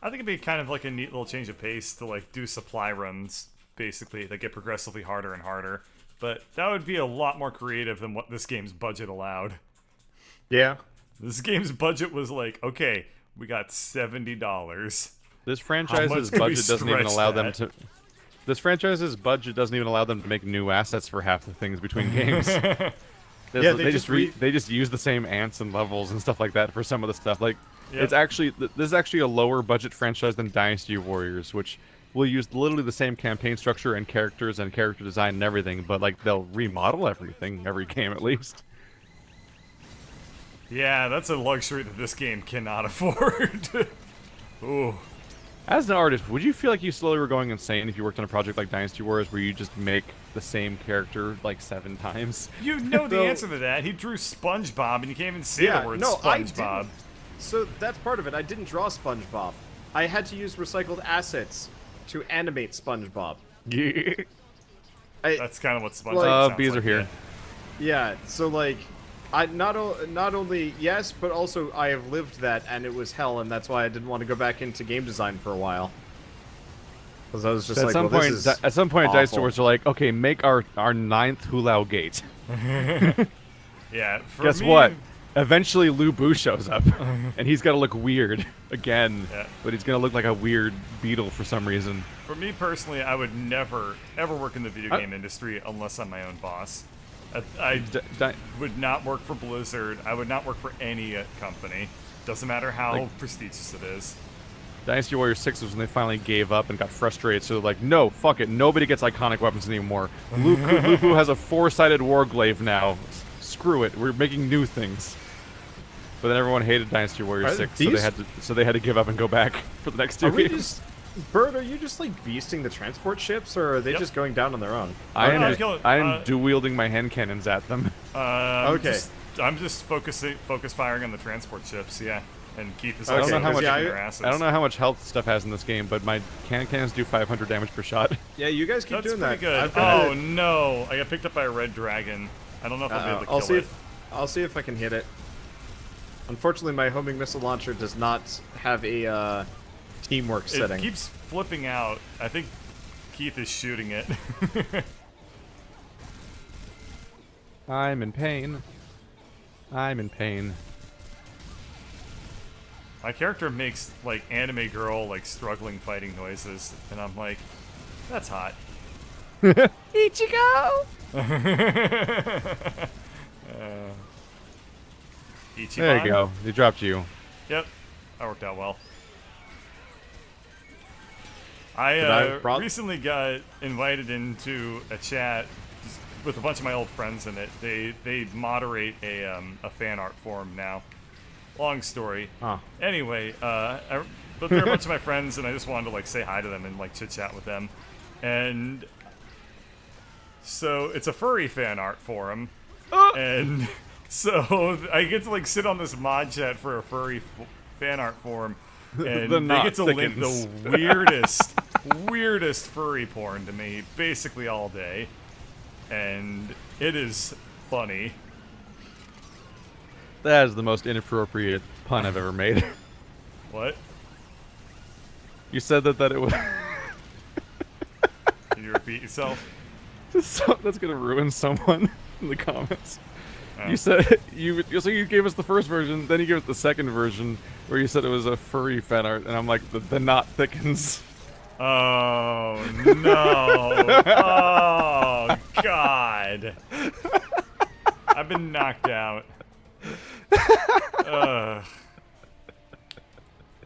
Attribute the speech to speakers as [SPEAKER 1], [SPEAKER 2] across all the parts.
[SPEAKER 1] I think it'd be kind of like a neat little change of pace to like do supply runs, basically, that get progressively harder and harder. But that would be a lot more creative than what this game's budget allowed.
[SPEAKER 2] Yeah.
[SPEAKER 1] This game's budget was like, okay, we got $70.
[SPEAKER 3] This
[SPEAKER 1] How
[SPEAKER 3] franchise's
[SPEAKER 1] much could we
[SPEAKER 3] budget doesn't even
[SPEAKER 1] stretch
[SPEAKER 3] allow
[SPEAKER 1] that?
[SPEAKER 3] them to. This franchise's budget doesn't even allow them to make new assets for half the things between games.
[SPEAKER 2] Yeah,
[SPEAKER 3] They just use the same ants and levels and stuff like that for some of the stuff. Like,
[SPEAKER 1] Yep.
[SPEAKER 3] it's actually this is actually a lower budget franchise than Dynasty Warriors, which will use literally the same campaign structure and characters and character design and everything, but like they'll remodel everything every game at least.
[SPEAKER 1] Yeah, that's a luxury that this game cannot afford. Ooh.
[SPEAKER 3] As an artist, would you feel like you slowly were going insane if you worked on a project like Dynasty Warriors where you just make the same character like 7 times?
[SPEAKER 1] You know the
[SPEAKER 2] So-
[SPEAKER 1] answer to that. He drew SpongeBob, and you can't even say
[SPEAKER 2] Yeah,
[SPEAKER 1] the word
[SPEAKER 2] no, I
[SPEAKER 1] SpongeBob.
[SPEAKER 2] didn't. So that's part of it. I didn't draw SpongeBob. I had to use recycled assets to animate SpongeBob.
[SPEAKER 3] Yeah.
[SPEAKER 1] That's kind of what SpongeBob sounds
[SPEAKER 3] Bees
[SPEAKER 1] like,
[SPEAKER 3] are here.
[SPEAKER 2] Yeah, so like, I not only yes, but also I have lived that, and it was hell, and that's why I didn't want to go back into game design for a while. Because I was just
[SPEAKER 3] At
[SPEAKER 2] like,
[SPEAKER 3] some
[SPEAKER 2] well,
[SPEAKER 3] point,
[SPEAKER 2] this is
[SPEAKER 3] at some point, Dynasty
[SPEAKER 2] awful.
[SPEAKER 3] Warriors are like, okay, make our 9th Hulao gate.
[SPEAKER 1] Yeah. For
[SPEAKER 3] Guess
[SPEAKER 1] me,
[SPEAKER 3] what? Eventually, Lu Bu shows up, and he's got to look weird again.
[SPEAKER 1] Yeah.
[SPEAKER 3] But he's gonna look like a weird beetle for some reason.
[SPEAKER 1] For me personally, I would never, ever work in the video game industry unless I'm my own boss. I would not work for Blizzard. I would not work for any company. Doesn't matter how prestigious it is.
[SPEAKER 3] Dynasty Warriors 6 was when they finally gave up and got frustrated, so they're like, no, fuck it, nobody gets iconic weapons anymore. Lu Bu has a 4-sided warglaive now. Screw it, we're making new things. But then everyone hated Dynasty Warriors
[SPEAKER 2] Are
[SPEAKER 3] 6,
[SPEAKER 2] these-
[SPEAKER 3] so they had to give up and go back for the next 2
[SPEAKER 2] Are we
[SPEAKER 3] games.
[SPEAKER 2] Bird, are you just like beasting the transport ships, or are they
[SPEAKER 1] Yep.
[SPEAKER 2] just going down on their own?
[SPEAKER 3] I
[SPEAKER 1] Okay.
[SPEAKER 3] am dual-wielding my hand cannons at them.
[SPEAKER 2] Okay.
[SPEAKER 1] I'm just focus firing on the transport ships, yeah. And Keith is
[SPEAKER 2] I don't
[SPEAKER 1] also
[SPEAKER 2] know how much-
[SPEAKER 1] kicking
[SPEAKER 2] yeah,
[SPEAKER 1] their asses.
[SPEAKER 3] I don't know how much health stuff has in this game, but my cannon cannons do 500 damage per shot.
[SPEAKER 2] Yeah, you guys keep
[SPEAKER 1] That's
[SPEAKER 2] doing
[SPEAKER 1] pretty
[SPEAKER 2] that.
[SPEAKER 1] good.
[SPEAKER 2] I've got
[SPEAKER 1] Oh no! I got picked up by a red dragon. I don't know if I'll be able to
[SPEAKER 2] I'll
[SPEAKER 1] kill
[SPEAKER 2] see
[SPEAKER 1] it.
[SPEAKER 2] I'll see if I can hit it. Unfortunately, my homing missile launcher does not have a teamwork setting.
[SPEAKER 1] It keeps flipping out. I think Keith is shooting it.
[SPEAKER 3] I'm in pain. I'm in pain.
[SPEAKER 1] My character makes like anime girl like struggling fighting noises, and I'm like, that's hot.
[SPEAKER 3] Ichigo!
[SPEAKER 1] Ichiban?
[SPEAKER 3] There you go. They dropped you.
[SPEAKER 1] Yep, that worked out well.
[SPEAKER 2] I
[SPEAKER 1] I
[SPEAKER 2] brought-
[SPEAKER 1] recently got invited into a chat with a bunch of my old friends in it. They moderate a fan art forum now. Long story.
[SPEAKER 2] Huh.
[SPEAKER 1] Anyway, but they're a bunch of my friends, and I just wanted to like say hi to them and like chit chat with them. And so it's a furry fan art forum, and so I get to like sit on this mod chat for a furry fan art forum, and
[SPEAKER 3] The
[SPEAKER 1] they
[SPEAKER 3] knot
[SPEAKER 1] get to link
[SPEAKER 3] thickens.
[SPEAKER 1] the weirdest furry porn to me basically all day, and it is funny.
[SPEAKER 3] That is the most inappropriate pun I've ever made.
[SPEAKER 1] What?
[SPEAKER 3] You said that it was.
[SPEAKER 1] Can you repeat yourself?
[SPEAKER 3] That's gonna ruin someone in the comments.
[SPEAKER 1] Oh.
[SPEAKER 3] You said so you gave us the first version, then you gave us the second version where you said it was a furry fan art, and I'm like, the knot thickens.
[SPEAKER 1] Oh no! Oh God! I've been knocked out.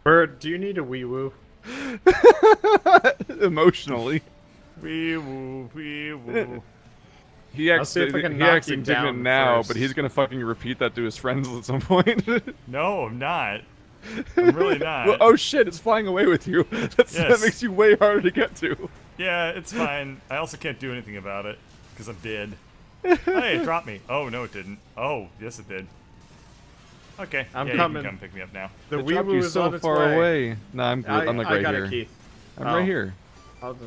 [SPEAKER 2] Bird, do you need a wee woo?
[SPEAKER 3] Emotionally.
[SPEAKER 1] Wee woo, wee woo.
[SPEAKER 3] He
[SPEAKER 2] I'll see if I can
[SPEAKER 3] he
[SPEAKER 2] knock
[SPEAKER 3] acts
[SPEAKER 2] you
[SPEAKER 3] indignant
[SPEAKER 2] down
[SPEAKER 3] now,
[SPEAKER 2] first.
[SPEAKER 3] but he's gonna fucking repeat that to his friends at some point.
[SPEAKER 1] No, I'm not. I'm really not.
[SPEAKER 3] Well, oh shit, it's flying away with you. That
[SPEAKER 1] Yes.
[SPEAKER 3] makes you way harder to get to.
[SPEAKER 1] Yeah, it's fine. I also can't do anything about it because I'm dead. Hey, it dropped me. Oh no, it didn't. Oh, yes, it did. Okay,
[SPEAKER 2] I'm
[SPEAKER 1] yeah,
[SPEAKER 2] coming.
[SPEAKER 1] You can come pick me up now.
[SPEAKER 2] The
[SPEAKER 3] It
[SPEAKER 2] wee
[SPEAKER 3] dropped
[SPEAKER 2] woo
[SPEAKER 3] you
[SPEAKER 2] is
[SPEAKER 3] so
[SPEAKER 2] on its
[SPEAKER 3] far
[SPEAKER 2] way.
[SPEAKER 3] away. No, I'm good. I'm like
[SPEAKER 2] I
[SPEAKER 3] right
[SPEAKER 2] got
[SPEAKER 3] here.
[SPEAKER 2] it, Keith.
[SPEAKER 3] I'm
[SPEAKER 2] Oh.
[SPEAKER 3] right here.
[SPEAKER 2] Okay,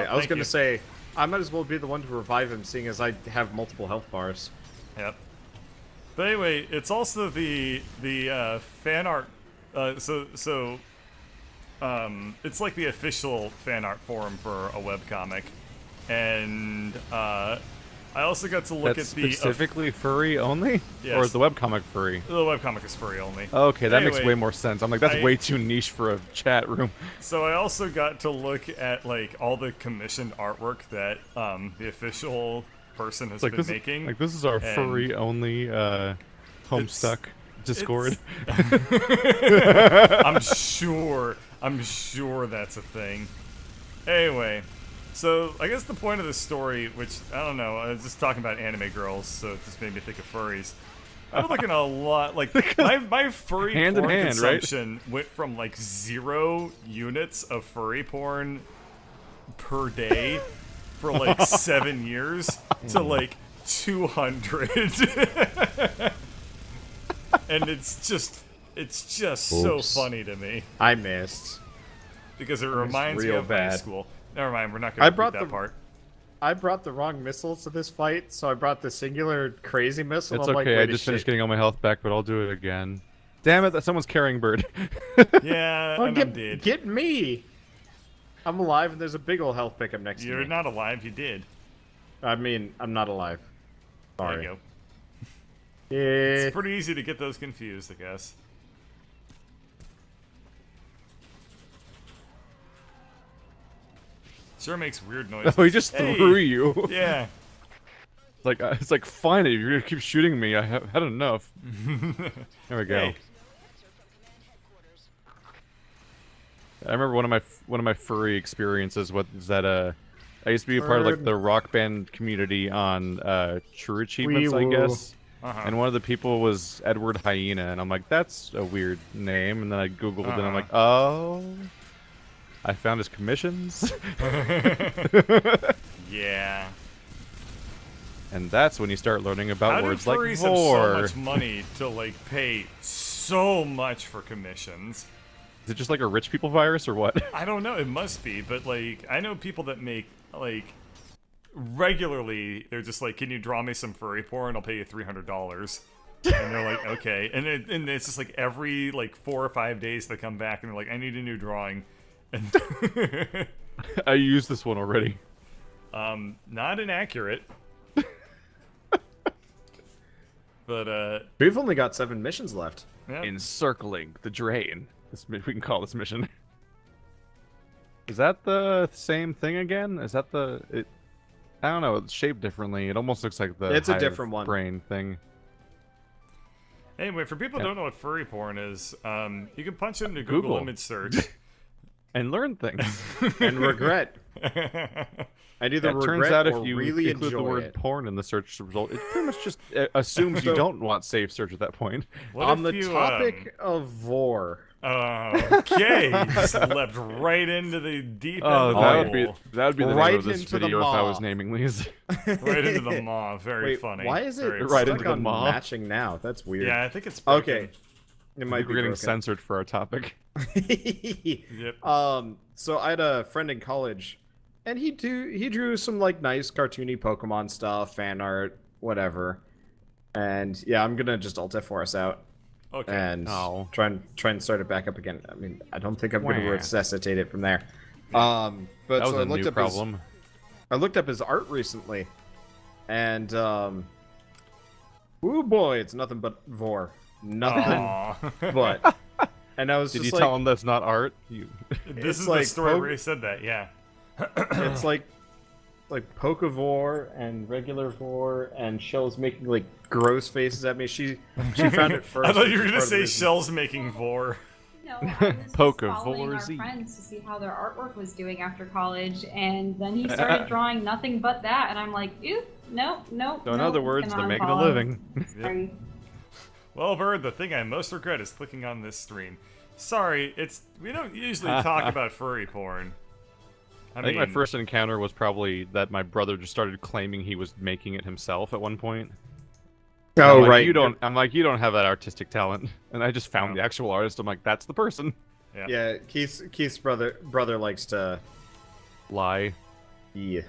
[SPEAKER 1] Oh,
[SPEAKER 2] I was
[SPEAKER 1] thank
[SPEAKER 2] gonna
[SPEAKER 1] you.
[SPEAKER 2] say, I might as well be the one to revive him, seeing as I have multiple health bars.
[SPEAKER 1] Yep. But anyway, it's also the fan art. So It's like the official fan art forum for a webcomic, and I also got to look
[SPEAKER 3] That's
[SPEAKER 1] at the
[SPEAKER 3] specifically furry only?
[SPEAKER 1] Yes.
[SPEAKER 3] Or is the webcomic furry?
[SPEAKER 1] the webcomic is furry only.
[SPEAKER 3] Okay, that makes
[SPEAKER 1] Anyway,
[SPEAKER 3] way more sense. I'm like, that's
[SPEAKER 1] I-
[SPEAKER 3] way too niche for a chat room.
[SPEAKER 1] So I also got to look at like all the commissioned artwork that the official person has
[SPEAKER 3] Like
[SPEAKER 1] been
[SPEAKER 3] this,
[SPEAKER 1] making.
[SPEAKER 3] like this is our
[SPEAKER 1] and
[SPEAKER 3] furry only Homestuck Discord.
[SPEAKER 1] I'm sure that's a thing. Anyway, so I guess the point of the story, which I don't know, I was just talking about anime girls, so it just made me think of furries. I've been looking at a lot, like my furry
[SPEAKER 3] Hand in
[SPEAKER 1] porn
[SPEAKER 3] hand, right?
[SPEAKER 1] consumption went from like 0 units of furry porn per day for like 7 years to like 200. And it's just so
[SPEAKER 2] Oops.
[SPEAKER 1] funny to me
[SPEAKER 2] I missed.
[SPEAKER 1] because it reminds me
[SPEAKER 2] real
[SPEAKER 1] of high
[SPEAKER 2] bad.
[SPEAKER 1] school. Never mind, we're not
[SPEAKER 2] I
[SPEAKER 1] going to
[SPEAKER 2] brought
[SPEAKER 1] read that
[SPEAKER 2] the-
[SPEAKER 1] part.
[SPEAKER 2] I brought the wrong missile to this fight, so I brought the singular crazy missile.
[SPEAKER 3] It's
[SPEAKER 2] I'm like,
[SPEAKER 3] okay, I
[SPEAKER 2] wait a
[SPEAKER 3] just finished
[SPEAKER 2] shit.
[SPEAKER 3] getting all my health back, but I'll do it again. Damn it, that someone's carrying bird.
[SPEAKER 1] Yeah,
[SPEAKER 2] Oh,
[SPEAKER 1] and I'm dead.
[SPEAKER 2] get me! I'm alive, and there's a big old health pickup next to
[SPEAKER 1] You're
[SPEAKER 2] me.
[SPEAKER 1] not alive, you did.
[SPEAKER 2] I mean, I'm not alive.
[SPEAKER 1] There
[SPEAKER 2] Sorry.
[SPEAKER 1] you go.
[SPEAKER 2] Yeah.
[SPEAKER 1] It's pretty easy to get those confused, I guess. Sure makes weird noises.
[SPEAKER 3] Oh, he just
[SPEAKER 1] Hey!
[SPEAKER 3] threw you.
[SPEAKER 1] Yeah.
[SPEAKER 3] It's like fine, if you're gonna keep shooting me, I have had enough. There we go.
[SPEAKER 1] Hey.
[SPEAKER 3] I remember one of my furry experiences was that I used to be a part of like
[SPEAKER 2] Bird.
[SPEAKER 3] the rock band community on True Achievements, I
[SPEAKER 2] Wee-woo.
[SPEAKER 3] guess.
[SPEAKER 1] Uh-huh.
[SPEAKER 3] And one of the people was Edward Hyena, and I'm like, that's a weird name. And then I googled, and I'm
[SPEAKER 1] Uh-huh.
[SPEAKER 3] like, oh, I found his commissions,
[SPEAKER 1] Yeah.
[SPEAKER 3] and that's when you start learning about
[SPEAKER 1] How do
[SPEAKER 3] words like
[SPEAKER 1] furries have so
[SPEAKER 3] vor.
[SPEAKER 1] much money to like pay so much for commissions?
[SPEAKER 3] Is it just like a rich people virus or what?
[SPEAKER 1] I don't know. It must be, but like I know people that make like regularly. They're just like, "Can you draw me some furry porn? I'll pay you $300." And they're like, "Okay." And it's just like every like 4 or 5 days they come back and they're like, "I need a new drawing." And
[SPEAKER 3] I used this one already.
[SPEAKER 1] not inaccurate. But
[SPEAKER 2] We've only got 7 missions left.
[SPEAKER 1] yeah.
[SPEAKER 3] Encircling the drain. We can call this mission. Is that the same thing again? Is that the? I don't know. It's shaped differently. It almost looks like the.
[SPEAKER 2] It's a
[SPEAKER 3] hive
[SPEAKER 2] different one.
[SPEAKER 3] Brain thing.
[SPEAKER 1] Anyway, for people who
[SPEAKER 3] Yeah.
[SPEAKER 1] don't know what furry porn is, you can punch it into
[SPEAKER 3] Google.
[SPEAKER 1] Google image search.
[SPEAKER 3] And learn things.
[SPEAKER 2] And regret. I either
[SPEAKER 3] It
[SPEAKER 2] regret
[SPEAKER 3] turns out
[SPEAKER 2] or
[SPEAKER 3] if you
[SPEAKER 2] really
[SPEAKER 3] include the
[SPEAKER 2] enjoy
[SPEAKER 3] word
[SPEAKER 2] it.
[SPEAKER 3] porn in the search result, it pretty much just assumes you
[SPEAKER 2] So-
[SPEAKER 3] don't want safe search at that point.
[SPEAKER 1] What
[SPEAKER 2] On
[SPEAKER 1] if
[SPEAKER 2] the
[SPEAKER 1] you,
[SPEAKER 2] topic of vor,
[SPEAKER 1] okay, you just leapt right into the deep end
[SPEAKER 3] Oh,
[SPEAKER 1] of the
[SPEAKER 3] that would be the
[SPEAKER 2] Right
[SPEAKER 3] name of this
[SPEAKER 2] into the
[SPEAKER 3] video if I was
[SPEAKER 2] maw.
[SPEAKER 3] naming these.
[SPEAKER 1] right into the maw. Very
[SPEAKER 2] wait,
[SPEAKER 1] funny.
[SPEAKER 2] why is it
[SPEAKER 1] Very
[SPEAKER 3] Right
[SPEAKER 2] stuck
[SPEAKER 3] into the
[SPEAKER 2] on
[SPEAKER 3] maw?
[SPEAKER 2] matching now? That's weird.
[SPEAKER 1] Yeah, I think it's broken.
[SPEAKER 2] Okay. It might be
[SPEAKER 3] We're getting
[SPEAKER 2] broken.
[SPEAKER 3] censored for our topic.
[SPEAKER 1] Yep.
[SPEAKER 2] So I had a friend in college, and he drew some like nice cartoony Pokemon stuff, fan art, whatever. And yeah, I'm gonna just Alt F4 us out
[SPEAKER 1] Okay.
[SPEAKER 2] and
[SPEAKER 3] Oh.
[SPEAKER 2] try and start it back up again. I mean, I don't think I'm gonna
[SPEAKER 3] Wah.
[SPEAKER 2] resuscitate it from there. But
[SPEAKER 3] That was
[SPEAKER 2] so
[SPEAKER 3] a
[SPEAKER 2] I looked
[SPEAKER 3] new
[SPEAKER 2] up
[SPEAKER 3] problem.
[SPEAKER 2] I looked up his art recently, and oh boy, it's nothing but vor, nothing
[SPEAKER 1] Aw.
[SPEAKER 2] but. And I was
[SPEAKER 3] Did
[SPEAKER 2] just
[SPEAKER 3] you
[SPEAKER 2] like,
[SPEAKER 3] tell him that's not art? You...
[SPEAKER 1] This
[SPEAKER 2] It's
[SPEAKER 1] is
[SPEAKER 2] like
[SPEAKER 1] the story
[SPEAKER 2] poke-
[SPEAKER 1] where he said that. Yeah.
[SPEAKER 2] it's like Pokevore and regular vor, and Shell's making like gross faces at me. She found it first.
[SPEAKER 1] I thought
[SPEAKER 2] which
[SPEAKER 1] you were
[SPEAKER 2] is
[SPEAKER 1] gonna
[SPEAKER 2] part of the
[SPEAKER 1] say
[SPEAKER 2] reason-
[SPEAKER 1] Shells making vor.
[SPEAKER 4] No, I was just
[SPEAKER 3] Poke of
[SPEAKER 4] following our
[SPEAKER 3] Vorzi.
[SPEAKER 4] friends to see how their artwork was doing after college, and then he started drawing nothing but that, and I'm like, ew, no.
[SPEAKER 3] So in other words, they're
[SPEAKER 4] cannot
[SPEAKER 3] making a
[SPEAKER 4] follow.
[SPEAKER 3] living.
[SPEAKER 4] Sorry.
[SPEAKER 1] Well, Bird, the thing I most regret is clicking on this stream. Sorry, we don't usually talk about furry porn.
[SPEAKER 3] I think my first encounter was probably that my brother just started claiming he was making it himself at one point.
[SPEAKER 2] Oh
[SPEAKER 3] I'm like,
[SPEAKER 2] right,
[SPEAKER 3] You don't. I'm like, you don't have that artistic talent. And I just found the actual artist. I'm like, that's the person.
[SPEAKER 2] Yeah, Keith's brother likes to.
[SPEAKER 3] Lie.
[SPEAKER 2] Yeah.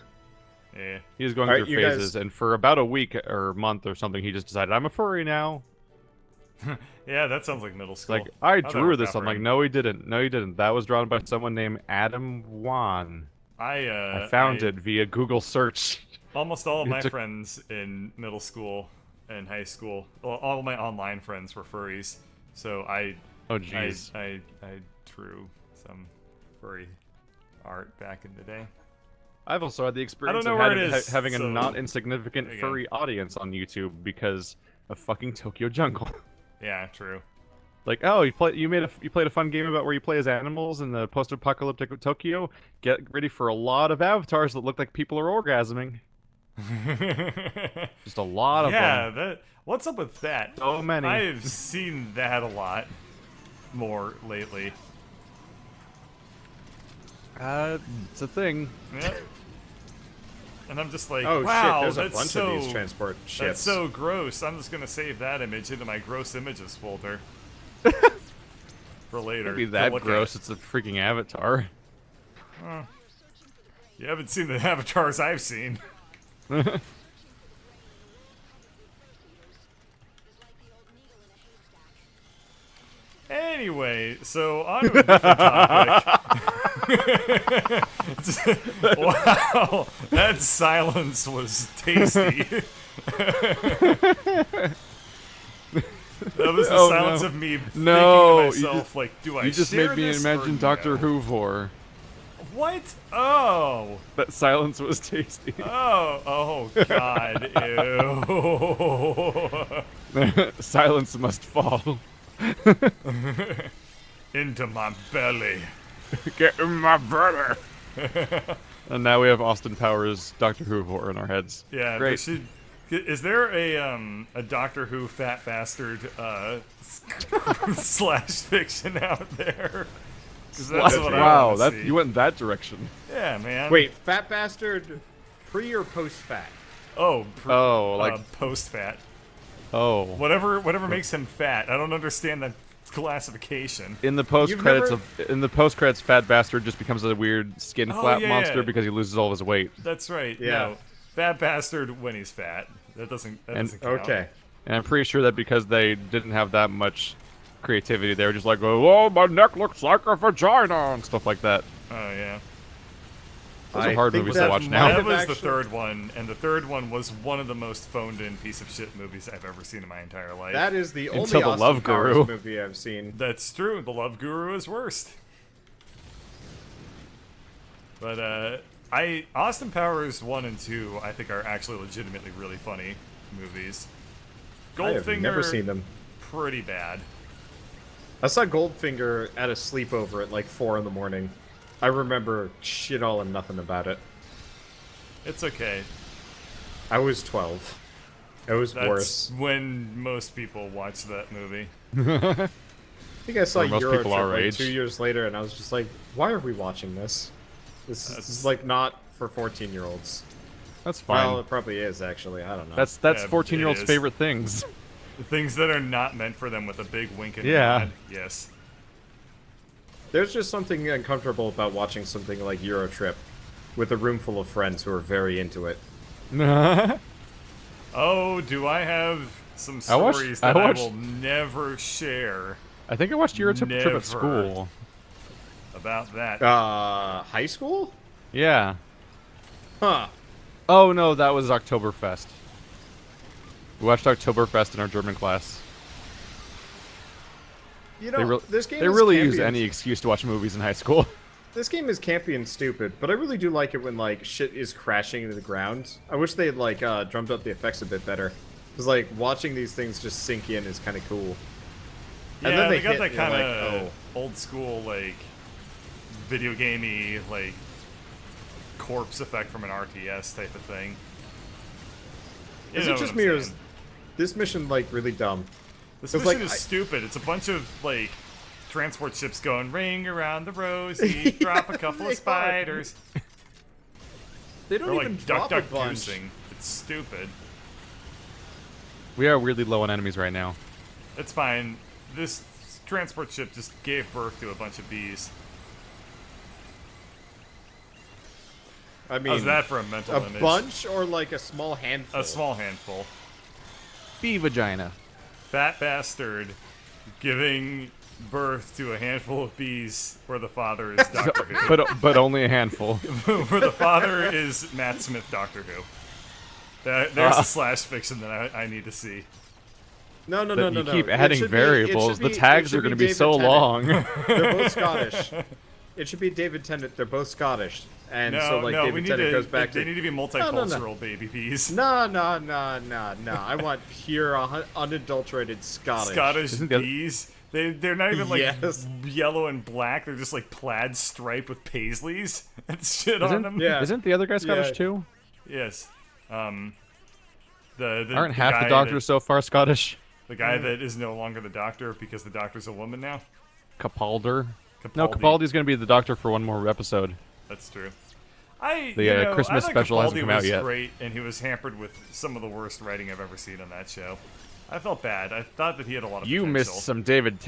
[SPEAKER 1] Yeah.
[SPEAKER 3] He was going
[SPEAKER 2] All right,
[SPEAKER 3] through
[SPEAKER 2] you guys-
[SPEAKER 3] phases, and for about a week or month or something, he just decided I'm a furry now.
[SPEAKER 1] Yeah, that sounds like middle school.
[SPEAKER 3] Like, I
[SPEAKER 1] How'd that
[SPEAKER 3] drew
[SPEAKER 1] work
[SPEAKER 3] this.
[SPEAKER 1] out for
[SPEAKER 3] I'm like,
[SPEAKER 1] him?
[SPEAKER 3] no, he didn't. No, he didn't. That was drawn by someone named Adam Wan. I found it via Google search.
[SPEAKER 1] Almost all of
[SPEAKER 3] It
[SPEAKER 1] my
[SPEAKER 3] took-
[SPEAKER 1] friends in middle school and high school, well, all of my online friends were furries. So I
[SPEAKER 3] Oh, jeez.
[SPEAKER 1] I drew some furry art back in the day.
[SPEAKER 3] I've also had the experience
[SPEAKER 1] know
[SPEAKER 3] of
[SPEAKER 1] where
[SPEAKER 3] having,
[SPEAKER 1] it is,
[SPEAKER 3] having a
[SPEAKER 1] so-
[SPEAKER 3] not insignificant
[SPEAKER 1] there you go.
[SPEAKER 3] furry audience on YouTube because of fucking Tokyo Jungle.
[SPEAKER 1] Yeah, true.
[SPEAKER 3] Like, oh, you played a fun game about where you play as animals in the post-apocalyptic Tokyo. Get ready for a lot of avatars that look like people are orgasming. Just a lot of
[SPEAKER 1] Yeah,
[SPEAKER 3] them.
[SPEAKER 1] what's up with that?
[SPEAKER 3] So many.
[SPEAKER 1] I've seen that a lot more lately.
[SPEAKER 3] It's a thing.
[SPEAKER 1] Yeah. And I'm just like,
[SPEAKER 2] Oh
[SPEAKER 1] wow,
[SPEAKER 2] shit, there's a
[SPEAKER 1] that's
[SPEAKER 2] bunch
[SPEAKER 1] so,
[SPEAKER 2] of these transport ships.
[SPEAKER 1] That's so gross. I'm just gonna save that image into my gross images folder for later.
[SPEAKER 3] Can't be
[SPEAKER 1] to
[SPEAKER 3] that
[SPEAKER 1] look
[SPEAKER 3] gross.
[SPEAKER 1] at.
[SPEAKER 3] It's a freaking avatar.
[SPEAKER 1] You haven't seen the avatars I've seen. Anyway, so on to a different topic. Wow, that silence was tasty. That was the
[SPEAKER 3] Oh,
[SPEAKER 1] silence
[SPEAKER 3] no.
[SPEAKER 1] of me
[SPEAKER 3] No,
[SPEAKER 1] thinking to myself, like, do I
[SPEAKER 3] You just
[SPEAKER 1] share
[SPEAKER 3] made me
[SPEAKER 1] this
[SPEAKER 3] imagine
[SPEAKER 1] or
[SPEAKER 3] Doctor
[SPEAKER 1] no?
[SPEAKER 3] Who.
[SPEAKER 1] What? Oh.
[SPEAKER 3] That silence was tasty.
[SPEAKER 1] Oh, God, ew.
[SPEAKER 3] Silence must fall.
[SPEAKER 1] Into my belly.
[SPEAKER 3] Get in my brother. And now we have Austin Powers, Doctor Who in our heads.
[SPEAKER 1] Yeah,
[SPEAKER 3] Great.
[SPEAKER 1] is there a Doctor Who fat bastard slash fiction out there? 'Cause that's what I
[SPEAKER 3] Wow,
[SPEAKER 1] wanna see.
[SPEAKER 3] you went in that direction.
[SPEAKER 1] Yeah, man.
[SPEAKER 2] Wait, fat bastard, pre or post fat?
[SPEAKER 1] Oh, post fat.
[SPEAKER 3] Oh.
[SPEAKER 1] Whatever makes him fat. I don't understand that classification.
[SPEAKER 3] In the post
[SPEAKER 2] You've
[SPEAKER 3] credits
[SPEAKER 2] never-
[SPEAKER 3] Fat Bastard just becomes a weird skin flap
[SPEAKER 1] yeah,
[SPEAKER 3] monster
[SPEAKER 1] yeah.
[SPEAKER 3] because he loses all of his weight.
[SPEAKER 1] That's right.
[SPEAKER 2] Yeah.
[SPEAKER 1] No, fat bastard when he's fat. That doesn't count.
[SPEAKER 2] Okay.
[SPEAKER 3] And I'm pretty sure that because they didn't have that much creativity, they were just like, oh, my neck looks like a vagina and stuff like that.
[SPEAKER 1] Oh yeah.
[SPEAKER 3] Those are
[SPEAKER 2] I
[SPEAKER 3] hard
[SPEAKER 2] think
[SPEAKER 3] movies to
[SPEAKER 2] that
[SPEAKER 3] watch
[SPEAKER 2] might
[SPEAKER 3] now.
[SPEAKER 1] That
[SPEAKER 2] have
[SPEAKER 1] was the
[SPEAKER 2] actually-
[SPEAKER 1] third one, and the third one was one of the most phoned-in piece of shit movies I've ever seen in my entire life.
[SPEAKER 2] That is the only
[SPEAKER 3] Until the
[SPEAKER 2] Austin
[SPEAKER 3] Love
[SPEAKER 2] Powers
[SPEAKER 3] Guru.
[SPEAKER 2] movie I've seen.
[SPEAKER 1] That's true. The Love Guru is worst. But Austin Powers 1 and 2, I think are actually legitimately really funny movies.
[SPEAKER 2] I have
[SPEAKER 1] Goldfinger,
[SPEAKER 2] never seen them.
[SPEAKER 1] pretty bad.
[SPEAKER 2] I saw Goldfinger at a sleepover at like 4 in the morning. I remember shit all and nothing about it.
[SPEAKER 1] It's okay.
[SPEAKER 2] I was 12. It was
[SPEAKER 1] That's
[SPEAKER 2] worse.
[SPEAKER 1] when most people watch that movie.
[SPEAKER 2] I think I saw
[SPEAKER 3] Where most
[SPEAKER 2] Euro
[SPEAKER 3] people
[SPEAKER 2] Trip
[SPEAKER 3] our
[SPEAKER 2] like
[SPEAKER 3] age.
[SPEAKER 2] 2 years later, and I was just like, why are we watching this? This is like not for 14-year-olds.
[SPEAKER 3] That's fine.
[SPEAKER 2] Well, it probably is actually. I don't know.
[SPEAKER 3] That's
[SPEAKER 1] Yeah,
[SPEAKER 3] 14-year-olds'
[SPEAKER 1] it is.
[SPEAKER 3] favorite things.
[SPEAKER 1] The things that are not meant for them with a big wink and
[SPEAKER 3] Yeah.
[SPEAKER 1] nod. Yes.
[SPEAKER 2] There's just something uncomfortable about watching something like Euro Trip with a room full of friends who are very into it.
[SPEAKER 1] Oh, do I have some
[SPEAKER 3] I watched-
[SPEAKER 1] stories
[SPEAKER 3] I
[SPEAKER 1] that I
[SPEAKER 3] watched-
[SPEAKER 1] will never share
[SPEAKER 3] I think I watched Euro Trip
[SPEAKER 1] Never.
[SPEAKER 3] at school.
[SPEAKER 1] about that?
[SPEAKER 2] High school?
[SPEAKER 3] Yeah.
[SPEAKER 2] Huh.
[SPEAKER 3] Oh no, that was Oktoberfest. We watched Oktoberfest in our German class.
[SPEAKER 2] You
[SPEAKER 3] They,
[SPEAKER 2] know, this game
[SPEAKER 3] they
[SPEAKER 2] is
[SPEAKER 3] really
[SPEAKER 2] campy
[SPEAKER 3] use
[SPEAKER 2] and-
[SPEAKER 3] any excuse to watch movies in high school.
[SPEAKER 2] This game is campy and stupid, but I really do like it when, like, shit is crashing into the ground. I wish they had, like, drummed up the effects a bit better. Because, like, watching these things just sink in is kind of cool.
[SPEAKER 1] Yeah,
[SPEAKER 2] And then
[SPEAKER 1] they
[SPEAKER 2] they
[SPEAKER 1] got
[SPEAKER 2] hit,
[SPEAKER 1] that
[SPEAKER 2] and you're
[SPEAKER 1] kind
[SPEAKER 2] like,
[SPEAKER 1] of old school, like, video gamey, like, corpse effect from an RTS type of thing. You
[SPEAKER 2] Is
[SPEAKER 1] know
[SPEAKER 2] it just
[SPEAKER 1] what
[SPEAKER 2] me
[SPEAKER 1] I'm
[SPEAKER 2] or is
[SPEAKER 1] saying.
[SPEAKER 2] this mission, like, really dumb?
[SPEAKER 1] This
[SPEAKER 2] it's
[SPEAKER 1] mission
[SPEAKER 2] like
[SPEAKER 1] is
[SPEAKER 2] I-
[SPEAKER 1] stupid. It's a bunch of, like, transport ships going ring around the rosy, drop a couple
[SPEAKER 2] they
[SPEAKER 1] of
[SPEAKER 2] are.
[SPEAKER 1] spiders.
[SPEAKER 2] They don't
[SPEAKER 1] Or,
[SPEAKER 2] even
[SPEAKER 1] like,
[SPEAKER 2] drop
[SPEAKER 1] duck
[SPEAKER 2] a bunch.
[SPEAKER 1] goosing. It's stupid.
[SPEAKER 3] We are weirdly low on enemies right now.
[SPEAKER 1] It's fine. This transport ship just gave birth to a bunch of bees.
[SPEAKER 2] I mean,
[SPEAKER 1] How's that for a mental
[SPEAKER 2] a
[SPEAKER 1] image?
[SPEAKER 2] bunch or, like, a small handful?
[SPEAKER 1] A small handful.
[SPEAKER 3] Bee vagina.
[SPEAKER 1] Fat bastard giving birth to a handful of bees where the father is Doctor Who.
[SPEAKER 3] But only a handful.
[SPEAKER 1] Where the father is Matt Smith Doctor Who. There's a slash fiction that I need to see.
[SPEAKER 2] No.
[SPEAKER 3] You keep
[SPEAKER 2] It
[SPEAKER 3] adding
[SPEAKER 2] should be-
[SPEAKER 3] variables.
[SPEAKER 2] it
[SPEAKER 3] The
[SPEAKER 2] should
[SPEAKER 3] tags
[SPEAKER 2] it
[SPEAKER 3] are
[SPEAKER 2] should
[SPEAKER 3] going to be
[SPEAKER 2] David
[SPEAKER 3] so
[SPEAKER 2] Tennant.
[SPEAKER 3] long.
[SPEAKER 2] They're both Scottish. It should be David Tennant. They're both Scottish, and so like
[SPEAKER 1] we
[SPEAKER 2] David
[SPEAKER 1] need
[SPEAKER 2] Tennant
[SPEAKER 1] to.
[SPEAKER 2] goes back
[SPEAKER 1] They
[SPEAKER 2] to.
[SPEAKER 1] need to be multicultural baby bees.
[SPEAKER 2] No. I want pure, unadulterated Scottish.
[SPEAKER 1] Scottish
[SPEAKER 3] Isn't the other-
[SPEAKER 1] bees. They're not even like
[SPEAKER 2] Yes.
[SPEAKER 1] yellow and black. They're just like plaid stripe with paisleys and shit on them.
[SPEAKER 2] Yeah.
[SPEAKER 3] Isn't the other guy Scottish
[SPEAKER 2] Yeah.
[SPEAKER 3] too?
[SPEAKER 1] Yes. Aren't
[SPEAKER 3] Aren't half the doctors so far Scottish?
[SPEAKER 1] The guy that is no longer the doctor because the doctor's a woman now.
[SPEAKER 3] Capaldi. No,
[SPEAKER 1] Capaldi.
[SPEAKER 3] Capaldi's going to be the doctor for one more episode.
[SPEAKER 1] That's true.
[SPEAKER 3] Christmas
[SPEAKER 1] I thought
[SPEAKER 3] special hasn't
[SPEAKER 1] Capaldi
[SPEAKER 3] come out
[SPEAKER 1] was
[SPEAKER 3] yet.
[SPEAKER 1] Great, and he was hampered with some of the worst writing I've ever seen on that show. I felt bad. I thought that he had a lot of
[SPEAKER 3] You
[SPEAKER 1] potential.
[SPEAKER 3] missed some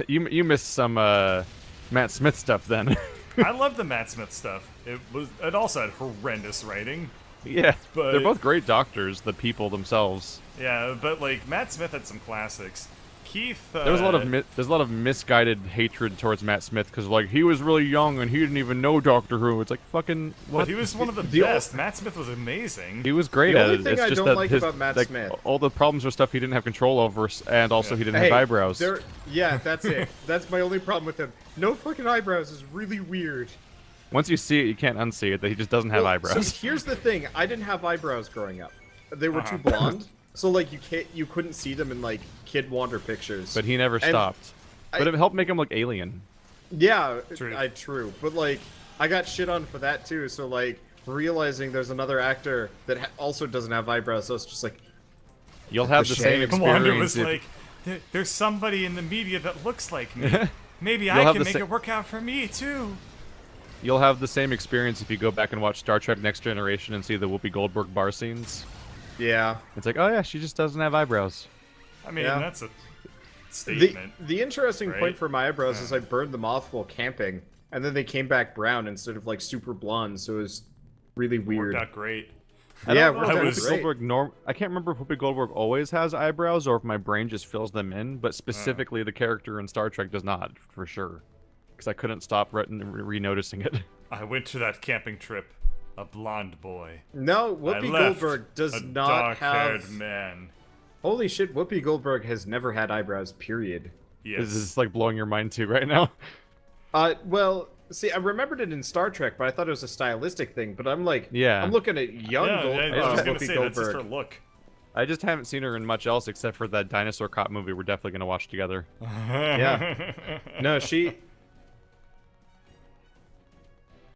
[SPEAKER 3] you missed some Matt Smith stuff then.
[SPEAKER 1] I love the Matt Smith stuff. It also had horrendous writing.
[SPEAKER 3] Yeah,
[SPEAKER 1] But-
[SPEAKER 3] they're both great doctors, the people themselves.
[SPEAKER 1] Yeah, but like Matt Smith had some classics. Keith.
[SPEAKER 3] There's a lot of misguided hatred towards Matt Smith because like he was really young and he didn't even know Doctor Who. It's like fucking
[SPEAKER 1] But
[SPEAKER 3] what?
[SPEAKER 1] he was one of the
[SPEAKER 2] The
[SPEAKER 1] best. Matt Smith was amazing.
[SPEAKER 3] He was great
[SPEAKER 2] The
[SPEAKER 3] at
[SPEAKER 2] only
[SPEAKER 3] it.
[SPEAKER 2] thing
[SPEAKER 3] It's
[SPEAKER 2] I
[SPEAKER 3] just
[SPEAKER 2] don't
[SPEAKER 3] that
[SPEAKER 2] like
[SPEAKER 3] his,
[SPEAKER 2] about Matt
[SPEAKER 3] like,
[SPEAKER 2] Smith-
[SPEAKER 3] all the problems were stuff he didn't have control over, and also he didn't have eyebrows.
[SPEAKER 2] Yeah, that's it. That's my only problem with him. No fucking eyebrows is really weird.
[SPEAKER 3] Once you see it, you can't unsee it. That he just doesn't have
[SPEAKER 2] Well,
[SPEAKER 3] eyebrows.
[SPEAKER 2] So here's the thing: I didn't have eyebrows growing up. They were too blonde, so like you couldn't see them in like Kid Wander pictures.
[SPEAKER 3] But he never
[SPEAKER 2] And
[SPEAKER 3] stopped.
[SPEAKER 2] I-
[SPEAKER 3] But it helped make him look alien.
[SPEAKER 2] Yeah,
[SPEAKER 1] True.
[SPEAKER 2] true. But like, I got shit on for that too. So like, realizing there's another actor that also doesn't have eyebrows, so it's just like,
[SPEAKER 3] You'll have
[SPEAKER 2] The
[SPEAKER 3] the same
[SPEAKER 2] shame.
[SPEAKER 1] Wanda
[SPEAKER 3] experience.
[SPEAKER 1] was like, "There's somebody in the media that looks like me. Maybe
[SPEAKER 3] You'll
[SPEAKER 1] I
[SPEAKER 3] have
[SPEAKER 1] can
[SPEAKER 3] the
[SPEAKER 1] make
[SPEAKER 3] sa-
[SPEAKER 1] it work out for me too."
[SPEAKER 3] You'll have the same experience if you go back and watch Star Trek Next Generation and see the Whoopi Goldberg bar scenes.
[SPEAKER 2] yeah.
[SPEAKER 3] It's like, oh yeah, she just doesn't have eyebrows.
[SPEAKER 1] I mean,
[SPEAKER 2] Yeah.
[SPEAKER 1] that's a statement.
[SPEAKER 2] The interesting
[SPEAKER 1] right?
[SPEAKER 2] point for my eyebrows is I burned them off while camping, and then they came back brown instead of like super blonde, so it was really weird.
[SPEAKER 1] Worked out great.
[SPEAKER 3] I
[SPEAKER 2] Yeah,
[SPEAKER 3] don't know
[SPEAKER 2] it
[SPEAKER 3] if
[SPEAKER 2] worked out
[SPEAKER 3] Whoopi
[SPEAKER 2] great.
[SPEAKER 3] Goldberg I can't remember if Whoopi Goldberg always has eyebrows or if my brain just fills them in, but specifically the character in Star Trek does not, for sure. Because I couldn't stop re-noticing it.
[SPEAKER 1] I went to that camping trip, a blonde boy.
[SPEAKER 2] No,
[SPEAKER 1] I
[SPEAKER 2] Whoopi
[SPEAKER 1] left
[SPEAKER 2] Goldberg does
[SPEAKER 1] a
[SPEAKER 2] not
[SPEAKER 1] dark-haired
[SPEAKER 2] have.
[SPEAKER 1] man.
[SPEAKER 2] Holy shit, Whoopi Goldberg has never had eyebrows. Period.
[SPEAKER 1] Yes.
[SPEAKER 3] Is this like blowing your mind too right now?
[SPEAKER 2] Well, see, I remembered it in Star Trek, but I thought it was a stylistic thing. But I'm like,
[SPEAKER 3] Yeah.
[SPEAKER 2] I'm looking at young
[SPEAKER 1] yeah, I was gonna
[SPEAKER 2] Whoopi
[SPEAKER 1] say that's just her
[SPEAKER 2] Goldberg.
[SPEAKER 1] look.
[SPEAKER 3] I just haven't seen her in much else except for that dinosaur cop movie we're definitely gonna watch together.
[SPEAKER 2] Yeah. No, she